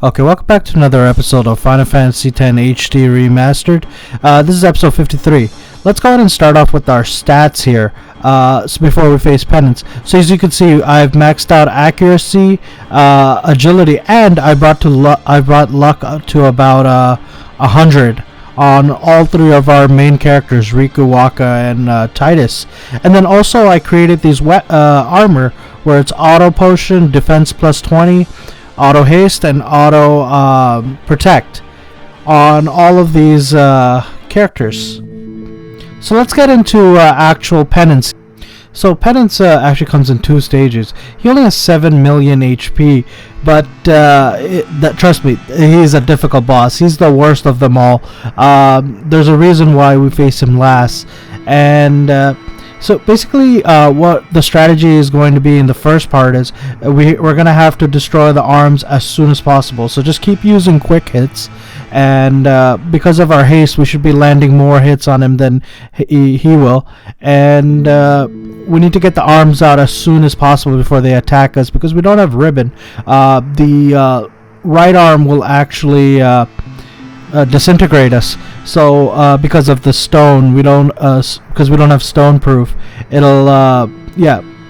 Okay, welcome back to another episode of Final Fantasy X HD Remastered. This is episode 53. Let's go ahead and start off with our stats here. So before we face Penance. So as you can see, I've maxed out accuracy, agility, and I brought luck up to about 100 on all three of our main characters, Riku, Waka, and Titus. And then also I created these armor where it's auto potion, defense plus 20, auto haste, and auto protect on all of these characters. So let's get into actual Penance. So Penance actually comes in two stages. He only has 7 million HP, but trust me, he's a difficult boss. He's the worst of them all. There's a reason why we face him last, and so basically what the strategy is going to be in the first part is we're going to have to destroy the arms as soon as possible. So just keep using quick hits, and because of our haste we should be landing more hits on him than he will, and we need to get the arms out as soon as possible before they attack us because we don't have ribbon. The right arm will actually disintegrate us. So because of the stone, because we don't have stone proof, it'll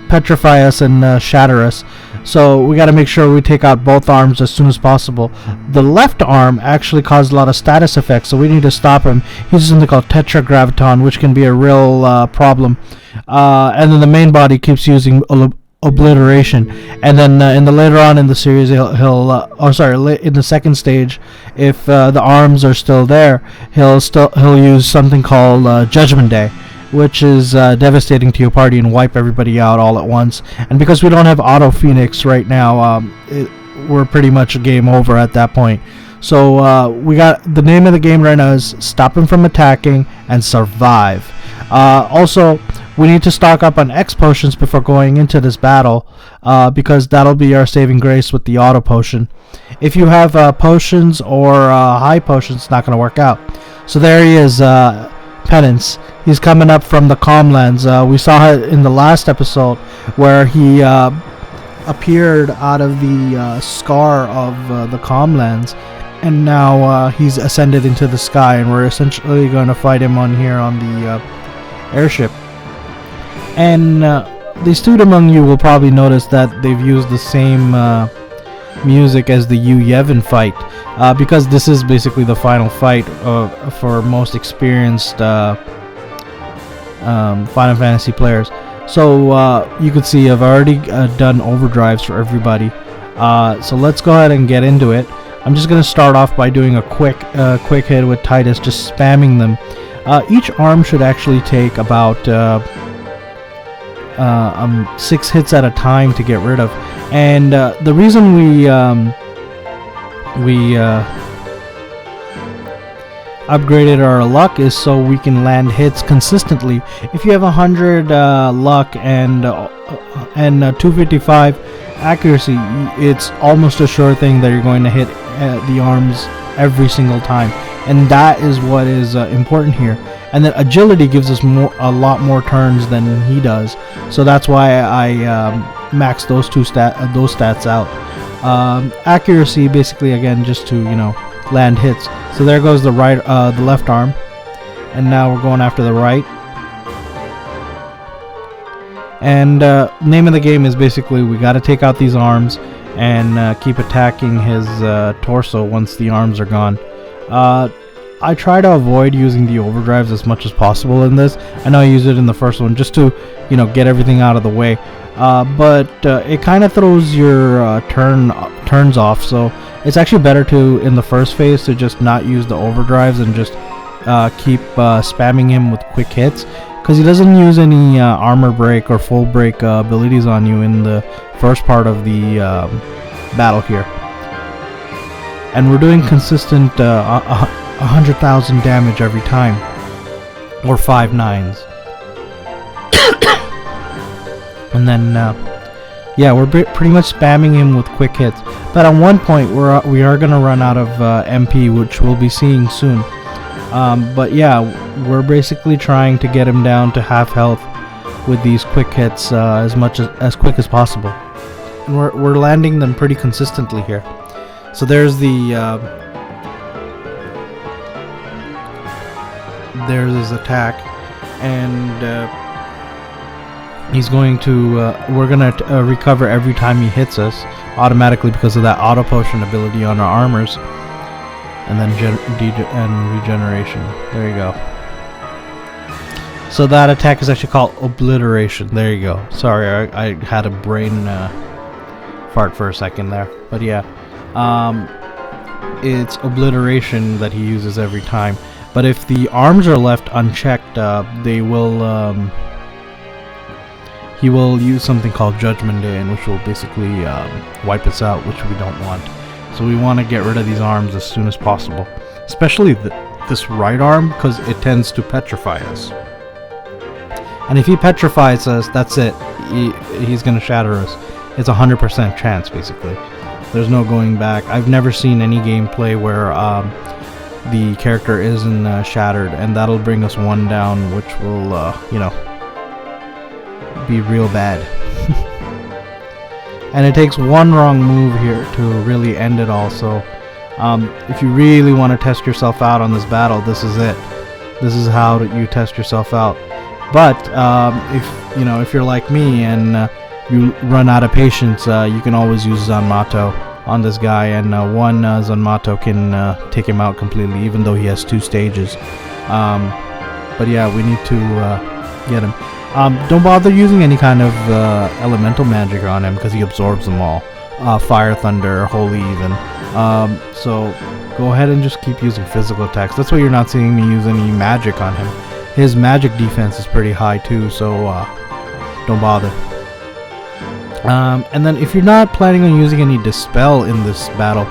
petrify us and shatter us. So we got to make sure we take out both arms as soon as possible. The left arm actually caused a lot of status effects, so we need to stop him. He's something called tetragraviton, which can be a real problem. And then the main body keeps using obliteration, and then in the later on in the series in the second stage, if the arms are still there, he'll use something called Judgment Day, which is devastating to your party and wipe everybody out all at once. And because we don't have auto phoenix right now, we're pretty much game over at that point. So we got the name of the game right now is stop him from attacking and survive. Also, we need to stock up on X potions before going into this battle, because that'll be our saving grace with the auto potion. If you have potions or high potions, it's not going to work out. So there he is, Penance. He's coming up from the Calmlands. We saw it in the last episode where he appeared out of the scar of the Calmlands, and now he's ascended into the sky, and we're essentially going to fight him on here on the airship. And the astute among you will probably notice that they've used the same music as the Yu Yevon fight, because this is basically the final fight for most experienced Final Fantasy players. So you can see I've already done overdrives for everybody. So let's go ahead and get into it. I'm just going to start off by doing a quick hit with Titus, just spamming them. Each arm should actually take about 6 hits at a time to get rid of. And the reason we upgraded our luck is so we can land hits consistently. If you have 100 luck and 255 accuracy, it's almost a sure thing that you're going to hit the arms every single time, and that is what is important here. And then agility gives us a lot more turns than he does, so that's why I maxed those stats out. Accuracy, basically, again, just to land hits. So there goes the left arm, and now we're going after the right. And name of the game is basically we got to take out these arms and keep attacking his torso once the arms are gone. I try to avoid using the overdrives as much as possible in this. I know I used it in the first one just to get everything out of the way, but it kind of throws your turns off. So it's actually better to, in the first phase, to just not use the overdrives and just keep spamming him with quick hits, because he doesn't use any armor break or full break abilities on you in the first part of the battle here. And we're doing consistent 100,000 damage every time, or 5 9s. And then we're pretty much spamming him with quick hits, but at one point we are gonna run out of MP, which we'll be seeing soon. But yeah, we're basically trying to get him down to half health with these quick hits as quick as possible, and we're landing them pretty consistently here. So there's there's his attack, and he's going to we're gonna recover every time he hits us automatically because of that auto potion ability on our armors, and then regeneration. There you go. So that attack is actually called Obliteration. There you go. Sorry, I had a brain fart for a second there, but yeah, it's Obliteration that he uses every time. But if the arms are left unchecked, they will he will use something called Judgment Day, which will basically wipe us out, which we don't want. So we want to get rid of these arms as soon as possible, especially this right arm, because it tends to petrify us. And if he petrifies us, that's it. He's going to shatter us. It's a 100% chance, basically. There's no going back. I've never seen any gameplay where the character isn't shattered, and that'll bring us one down, which will, you know, be real bad. And it takes one wrong move here to really end it all. So if you really want to test yourself out on this battle, this is it. This is how you test yourself out. But if you're like me and you run out of patience, you can always use Zanmato on this guy, and one Zanmato can take him out completely, even though he has 2 stages. But yeah, we need to get him. Don't bother using any kind of elemental magic on him because he absorbs them all. Fire, thunder, holy even. So go ahead and just keep using physical attacks. That's why you're not seeing me use any magic on him. His magic defense is pretty high too, so don't bother. And then if you're not planning on using any Dispel in this battle,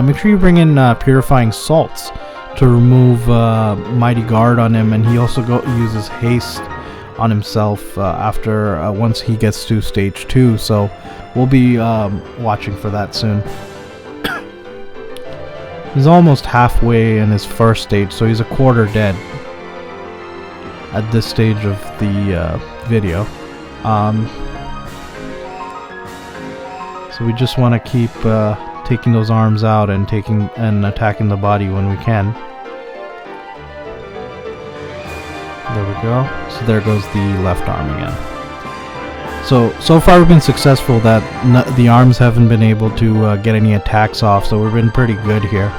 make sure you bring in Purifying Salts to remove Mighty Guard on him, and he also uses Haste on himself after once he gets to stage 2, so we'll be watching for that soon. He's almost halfway in his first stage, so he's a quarter dead at this stage of the video. So we just want to keep taking those arms out and attacking the body when we can. There we go. So there goes the left arm again. So far we've been successful that the arms haven't been able to get any attacks off, so we've been pretty good here.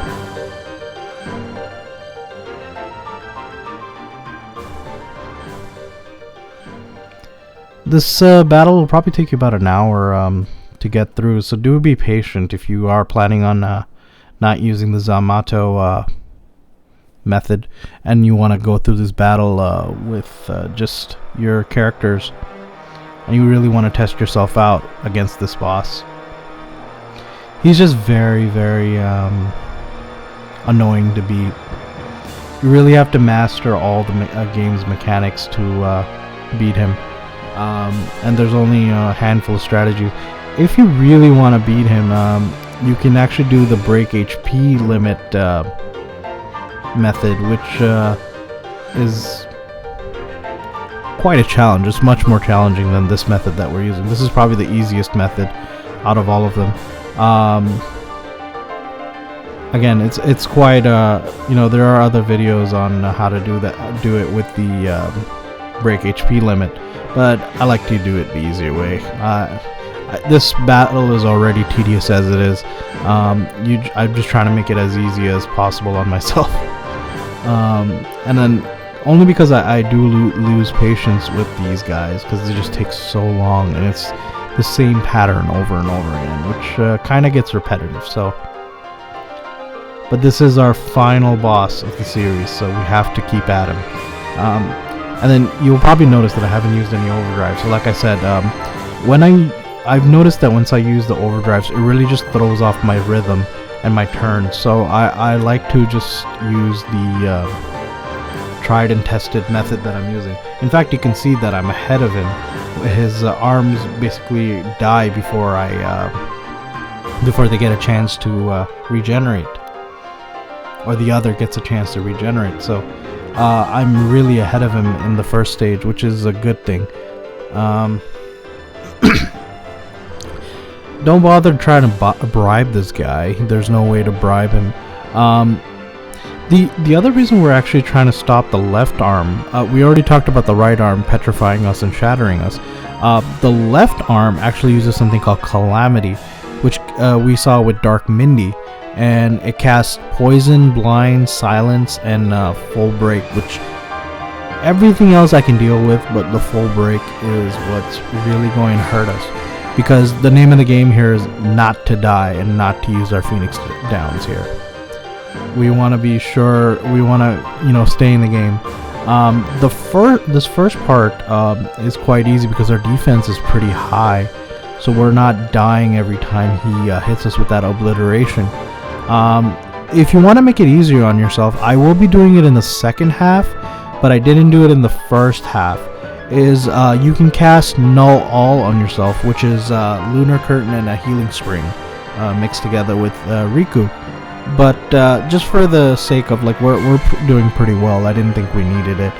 This battle will probably take you about an hour to get through, so do be patient if you are planning on not using the Zanmato method and you want to go through this battle with just your characters, and you really want to test yourself out against this boss. He's just very, very annoying to beat. You really have to master all the game's mechanics to beat him. And there's only a handful of strategies. If you really want to beat him, you can actually do the break HP limit method, which is quite a challenge. It's much more challenging than this method that we're using. This is probably the easiest method out of all of them. Again, it's quite there are other videos on how to do it with the break HP limit, but I like to do it the easier way. This battle is already tedious as it is. I'm just trying to make it as easy as possible on myself. And then only because I do lose patience with these guys, because it just takes so long, and it's the same pattern over and over again, which kind of gets repetitive. So, but this is our final boss of the series, so we have to keep at him. And then you'll probably notice that I haven't used any overdrive. So like I said, I've noticed that once I use the overdrives, it really just throws off my rhythm and my turn. So I like to just use the tried and tested method that I'm using. In fact, you can see that I'm ahead of him. His arms basically die before they get a chance to regenerate, or the other gets a chance to regenerate. So I'm really ahead of him in the first stage, which is a good thing. don't bother trying to bribe this guy. There's no way to bribe him. The other reason we're actually trying to stop the left arm, we already talked about the right arm petrifying us and shattering us. The left arm actually uses something called Calamity, which we saw with Dark Mindy, and it casts Poison, Blind, Silence, and Full Break, which everything else I can deal with, but the Full Break is what's really going to hurt us, because the name of the game here is not to die and not to use our Phoenix Downs here. We want to be sure, we want to, stay in the game. This first part is quite easy because our defense is pretty high, so we're not dying every time he hits us with that obliteration. If you want to make it easier on yourself, I will be doing it in the second half, but I didn't do it in the first half. You can cast Null All on yourself, which is Lunar Curtain and a Healing Spring mixed together with Riku. But just for the sake of, we're doing pretty well, I didn't think we needed it.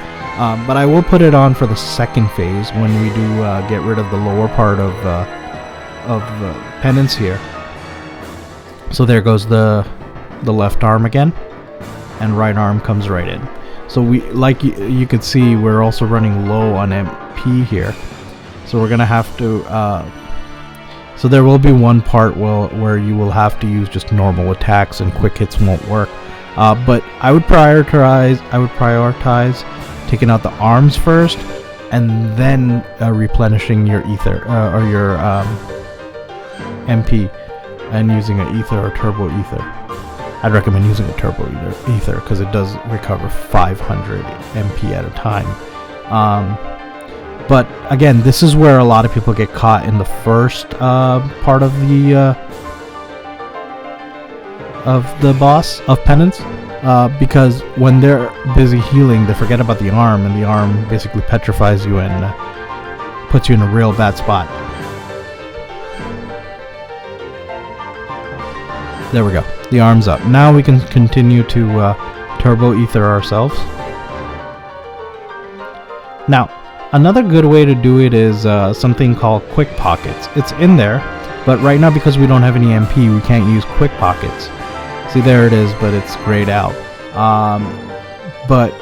But I will put it on for the second phase when we do get rid of the lower part of Penance here. So there goes the left arm again, and right arm comes right in. So we, like you could see, we're also running low on MP here. So we're gonna have to. So there will be one part where you will have to use just normal attacks and quick hits won't work. But I would prioritize taking out the arms first, and then replenishing your ether or your MP, and using an ether or turbo ether. I'd recommend using a turbo ether because it does recover 500 MP at a time. But again, this is where a lot of people get caught in the first part of the boss of Penance, because when they're busy healing, they forget about the arm, and the arm basically petrifies you and puts you in a real bad spot. There we go. The arm's up. Now we can continue to turbo ether ourselves. Now, another good way to do it is something called Quick Pockets. It's in there, but right now because we don't have any MP, we can't use Quick Pockets. See, there it is, but it's grayed out. But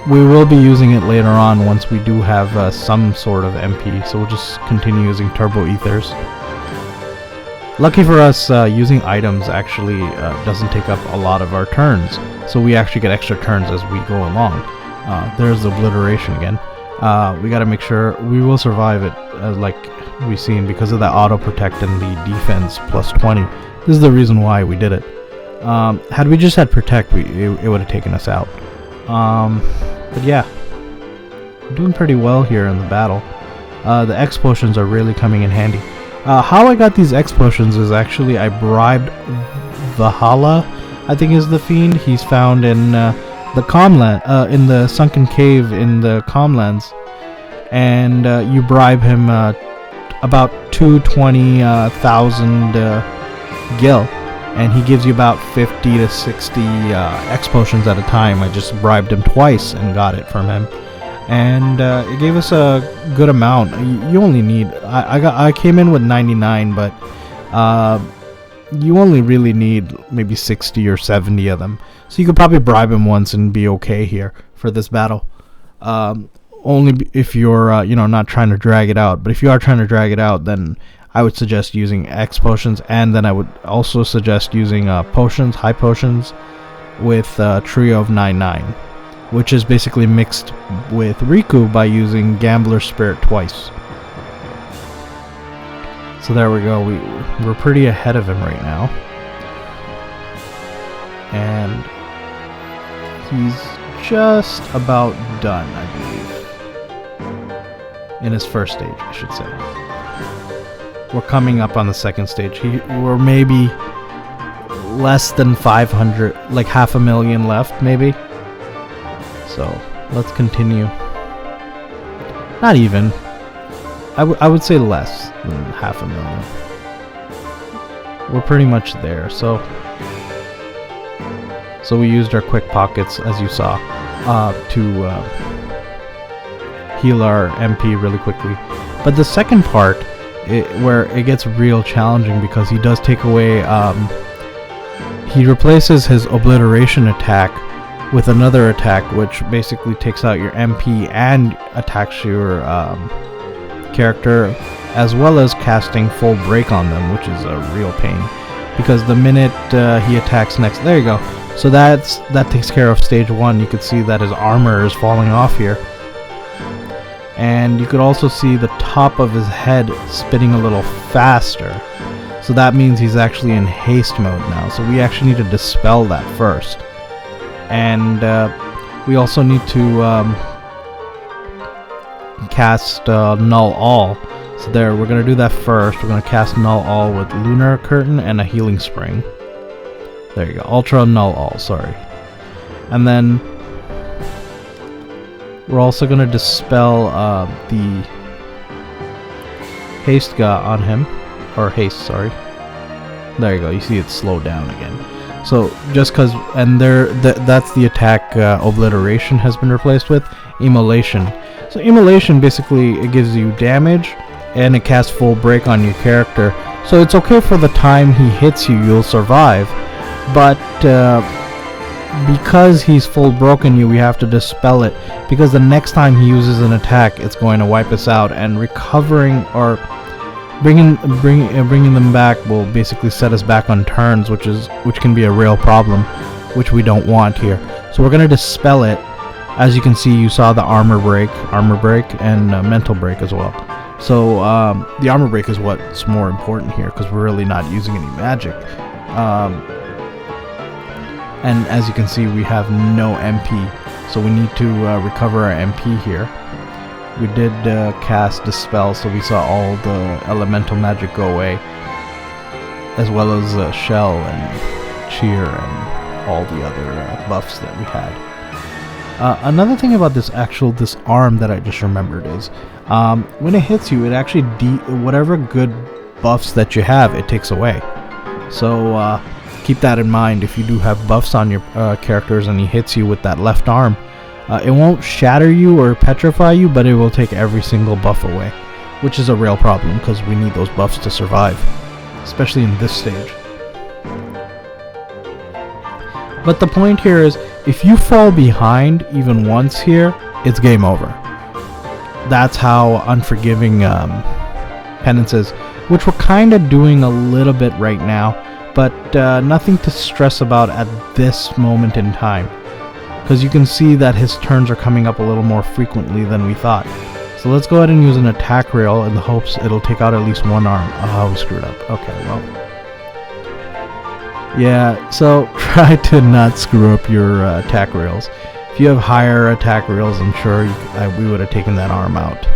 we will be using it later on once we do have some sort of MP, so we'll just continue using turbo ethers. Lucky for us, using items actually doesn't take up a lot of our turns, so we actually get extra turns as we go along. There's obliteration again. We gotta make sure we will survive it, like we've seen, because of that auto protect and the defense plus 20. This is the reason why we did it. Had we just had protect, it would have taken us out. But yeah, we're doing pretty well here in the battle. The X potions are really coming in handy. How I got these X potions is actually I bribed Valhalla, I think is the fiend. He's found in the Comland, in the sunken cave in the Comlands, and you bribe him about 220,000 gil, and he gives you about 50 to 60 X potions at a time. I just bribed him twice and got it from him, and it gave us a good amount. You only need, I came in with 99, but you only really need maybe 60 or 70 of them. So you could probably bribe him once and be okay here for this battle. Only if you're, not trying to drag it out. But if you are trying to drag it out, then I would suggest using X potions, and then I would also suggest using potions, high potions, with Trio of 9-9, which is basically mixed with Riku by using Gambler Spirit twice. So there we go. We're pretty ahead of him right now, and he's just about done, I believe, in his first stage, I should say. We're coming up on the second stage. We're maybe less than 500, like 500,000 left, maybe. So let's continue. Not even. I would say less than 500,000. We're pretty much there. So we used our quick pockets, as you saw, to heal our MP really quickly. But the second part where it gets real challenging, because he does take away, he replaces his obliteration attack with another attack, which basically takes out your MP and attacks your character, as well as casting full break on them, which is a real pain, because the minute he attacks next, there you go. So that takes care of stage 1. You could see that his armor is falling off here, and you could also see the top of his head spinning a little faster. So that means he's actually in haste mode now. So we actually need to dispel that first, and we also need to cast Null All. So there, we're gonna do that first. We're gonna cast Null All with Lunar Curtain and a Healing Spring. There you go, Ultra Null All, sorry. And then we're also gonna dispel the Haste on him, or Haste, sorry. There you go, you see it slowed down again. So just cause, and that's the attack Obliteration has been replaced with Immolation. So Immolation, basically it gives you damage and it casts full break on your character. So it's okay for the time he hits you, you'll survive. But because he's full broken you, we have to dispel it, because the next time he uses an attack, it's going to wipe us out, and recovering or bringing them back will basically set us back on turns, which can be a real problem, which we don't want here. So we're going to dispel it. As you can see, you saw the armor break, and mental break as well. So the armor break is what's more important here, because we're really not using any magic. And as you can see, we have no MP, so we need to recover our MP here. We did cast Dispel, so we saw all the elemental magic go away, as well as Shell and Cheer and all the other buffs that we had. Another thing about this arm that I just remembered is, when it hits you, it actually whatever good buffs that you have, it takes away. So keep that in mind. If you do have buffs on your characters and he hits you with that left arm, it won't shatter you or petrify you, but it will take every single buff away, which is a real problem, because we need those buffs to survive, especially in this stage. But the point here is, if you fall behind even once here, it's game over. That's how unforgiving Penance is, which we're kind of doing a little bit right now, but nothing to stress about at this moment in time, because you can see that his turns are coming up a little more frequently than we thought. So let's go ahead and use an attack rail in the hopes it'll take out at least one arm. Oh, we screwed up. Okay, well. Yeah, so try to not screw up your attack rails. If you have higher attack rails, I'm sure we would have taken that arm out.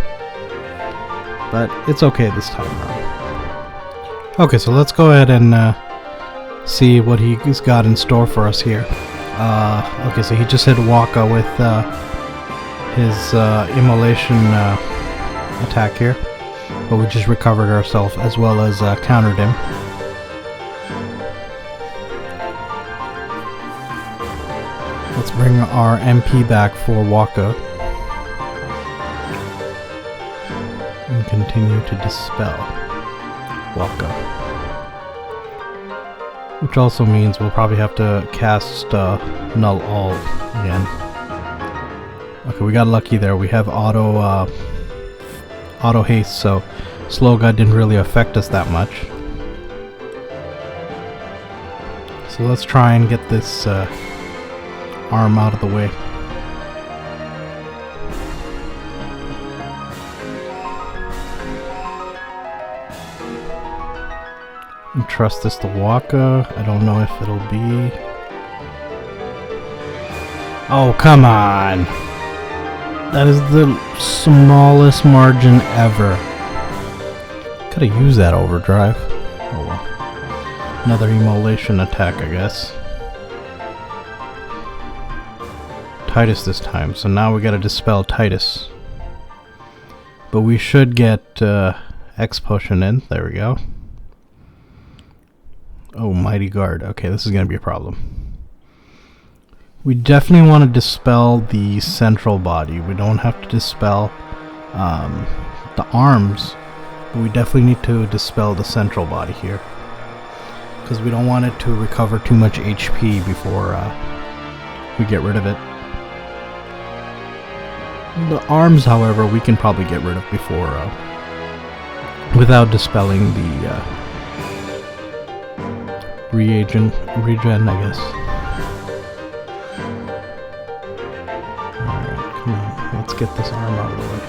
But it's okay this time around. Okay, so let's go ahead and see what he's got in store for us here. Okay, so he just hit Waka with his Immolation attack here, but we just recovered ourselves as well as countered him. Let's bring our MP back for Waka and continue to dispel Waka, which also means we'll probably have to cast Null All again. Okay, we got lucky there. We have auto haste, so Slow God didn't really affect us that much. So let's try and get this arm out of the way. And trust this to Waka. I don't know if it'll be... Oh, come on! That is the smallest margin ever. Could have used that overdrive. Oh well. Another Immolation attack, I guess. Titus this time, so now we gotta dispel Titus. But we should get X Potion in. There we go. Oh, Mighty Guard. Okay, this is gonna be a problem. We definitely want to dispel the central body. We don't have to dispel the arms, But we definitely need to dispel the central body here, because we don't want it to recover too much HP before we get rid of it. The arms, however, we can probably get rid of before, without dispelling the regen, I guess. Alright, come on, let's get this arm out of the way.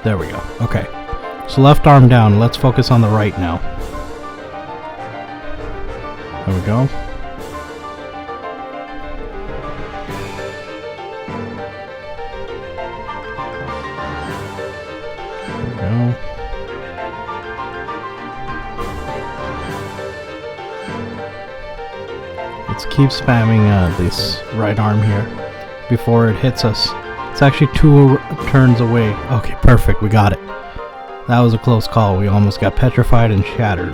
There we go. Okay. So left arm down. Let's focus on the right now. There we go. There we go. Let's keep spamming this right arm here before it hits us. It's actually 2 turns away. Okay, perfect. We got it. That was a close call. We almost got petrified and shattered.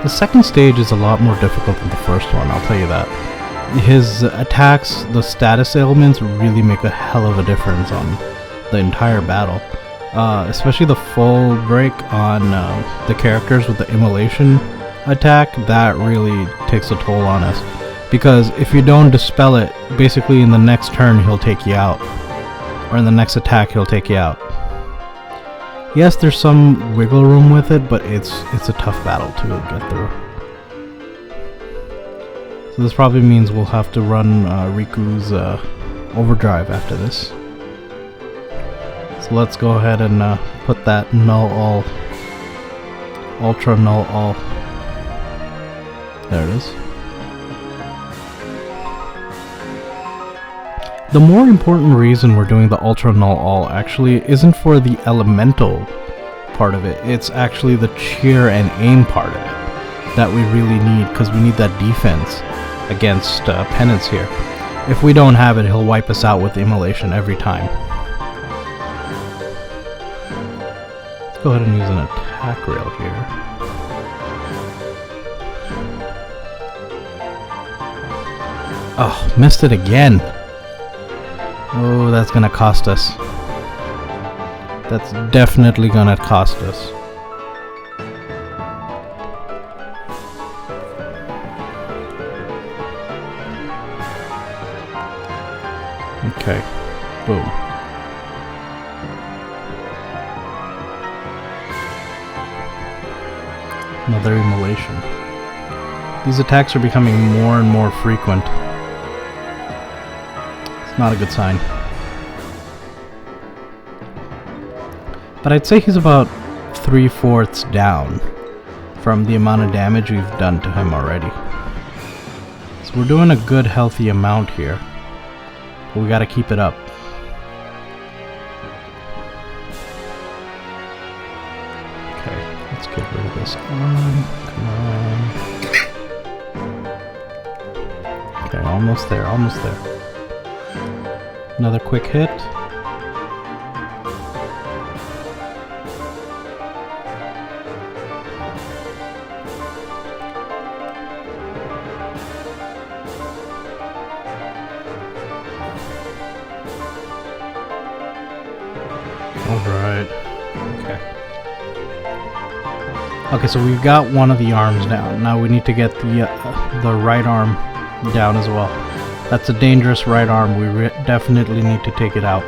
The second stage is a lot more difficult than the first one, I'll tell you that. His attacks, the status ailments, really make a hell of a difference on the entire battle. Especially the full break on the characters with the immolation attack. That really takes a toll on us. Because if you don't dispel it, basically in the next turn he'll take you out. Or in the next attack he'll take you out. Yes, there's some wiggle room with it, but it's a tough battle to get through. So this probably means we'll have to run Riku's overdrive after this. So let's go ahead and put that null all, ultra null all. There it is. The more important reason we're doing the ultra null all actually isn't for the elemental part of it. It's actually the cheer and aim part of it that we really need, because we need that defense against Penance here. If we don't have it, he'll wipe us out with immolation every time. Let's go ahead and use an attack rail here. Oh, missed it again. Oh, that's gonna cost us. That's definitely gonna cost us. Okay. Boom. Another immolation. These attacks are becoming more and more frequent. Not a good sign. But I'd say he's about 3/4 down from the amount of damage we've done to him already. So we're doing a good healthy amount here. But we gotta keep it up. Okay, let's get rid of this arm. Come on. Okay, almost there, almost there. Another quick hit. Alright. Okay. Okay, so we've got one of the arms down. Now we need to get the right arm down as well. That's a dangerous right arm. We definitely need to take it out.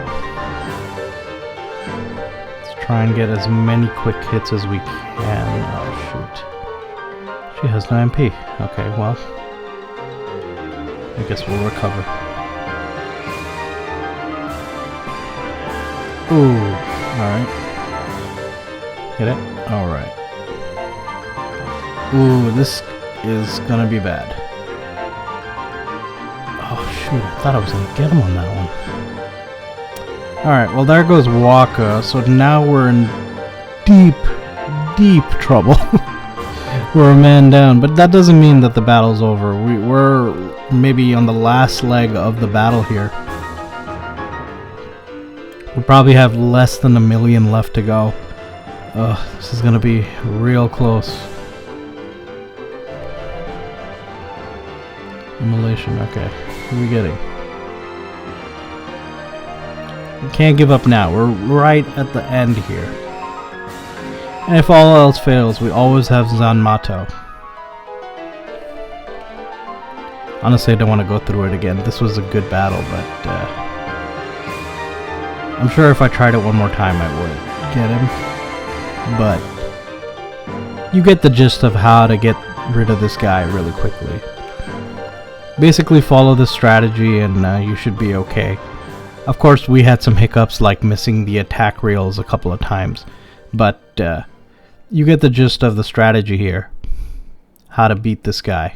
Let's try and get as many quick hits as we can. Oh, shoot. She has no MP. Okay, well. I guess we'll recover. Ooh. Alright. Hit it? Alright. Ooh, this is gonna be bad. Oh shoot, I thought I was gonna get him on that one. Alright, well there goes Waka, so now we're in deep, deep trouble. We're a man down, but that doesn't mean that the battle's over. We're maybe on the last leg of the battle here. We'll probably have less than 1 million left to go. This is gonna be real close. Immolation, okay. Who are we getting? We can't give up now. We're right at the end here. And if all else fails, we always have Zanmato. Honestly, I don't want to go through it again. This was a good battle, but I'm sure if I tried it one more time, I would get him. But you get the gist of how to get rid of this guy really quickly. Basically, follow this strategy and you should be okay. Of course, we had some hiccups like missing the attack rails a couple of times, but you get the gist of the strategy here. How to beat this guy.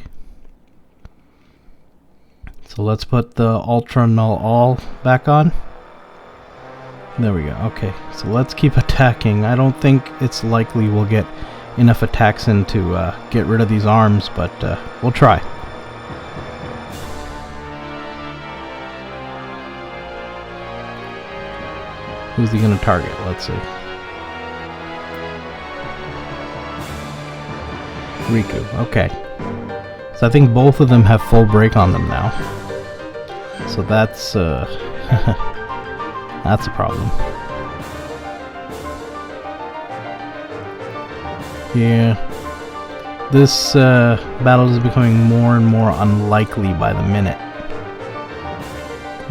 So let's put the Ultra Null All back on. There we go. Okay, so let's keep attacking. I don't think it's likely we'll get enough attacks in to get rid of these arms, but we'll try. Who's he gonna target? Let's see. Riku. Okay. So I think both of them have full break on them now. So that's that's a problem. Yeah. This battle is becoming more and more unlikely by the minute.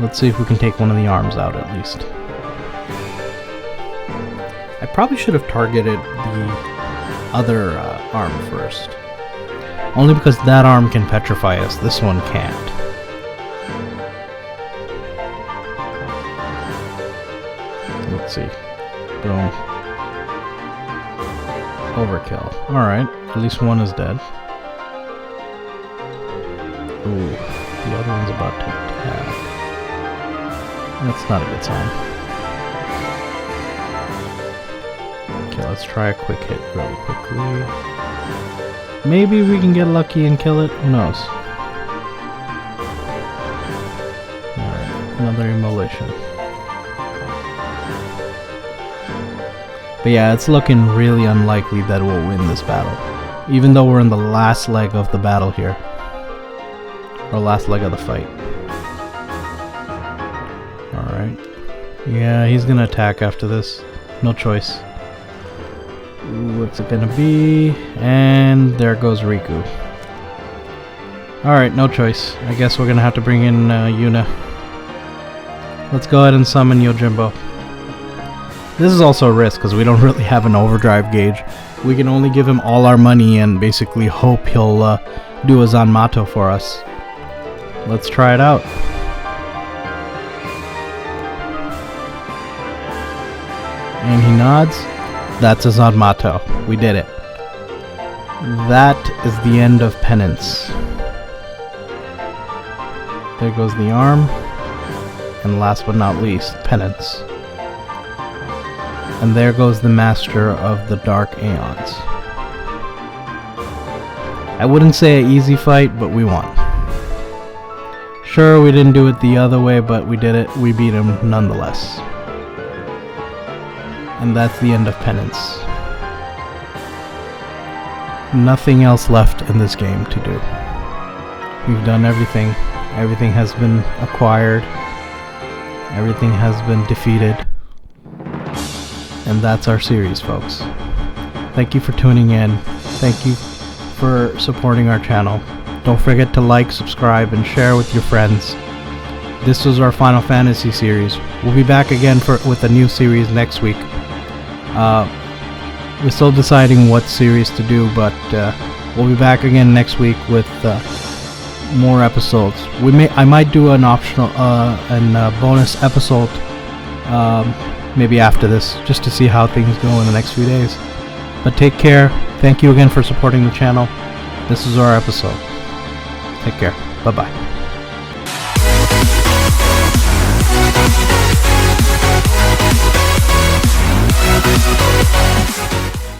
Let's see if we can take one of the arms out at least. I probably should have targeted the other arm first. Only because that arm can petrify us, this one can't. Let's see. Boom. Overkill. Alright, at least one is dead. Ooh, the other one's about to attack. That's not a good sign. Okay, let's try a quick hit really quickly. Maybe we can get lucky and kill it. Who knows? Alright, another immolation. But yeah, it's looking really unlikely that we'll win this battle. Even though we're in the last leg of the battle here. Or last leg of the fight. Alright. Yeah, he's gonna attack after this. No choice. What's it gonna be? And there goes Riku. Alright, no choice. I guess we're gonna have to bring in Yuna. Let's go ahead and summon Yojimbo. This is also a risk because we don't really have an overdrive gauge. We can only give him all our money and basically hope he'll do a Zanmato for us. Let's try it out. And he nods. That's a Zanmato. We did it. That is the end of Penance. There goes the arm. And last but not least, Penance. And there goes the master of the Dark Aeons. I wouldn't say an easy fight, but we won. Sure, we didn't do it the other way, but we did it. We beat him nonetheless. And that's the end of Penance. Nothing else left in this game to do. We've done everything. Everything has been acquired. Everything has been defeated. And that's our series, folks. Thank you for tuning in. Thank you for supporting our channel. Don't forget to like, subscribe, and share with your friends. This was our Final Fantasy series. We'll be back again with a new series next week. We're still deciding what series to do, but we'll be back again next week with more episodes. I might do an optional bonus episode maybe after this, just to see how things go in the next few days. But take care. Thank you again for supporting the channel. This is our episode. Take care. Bye-bye.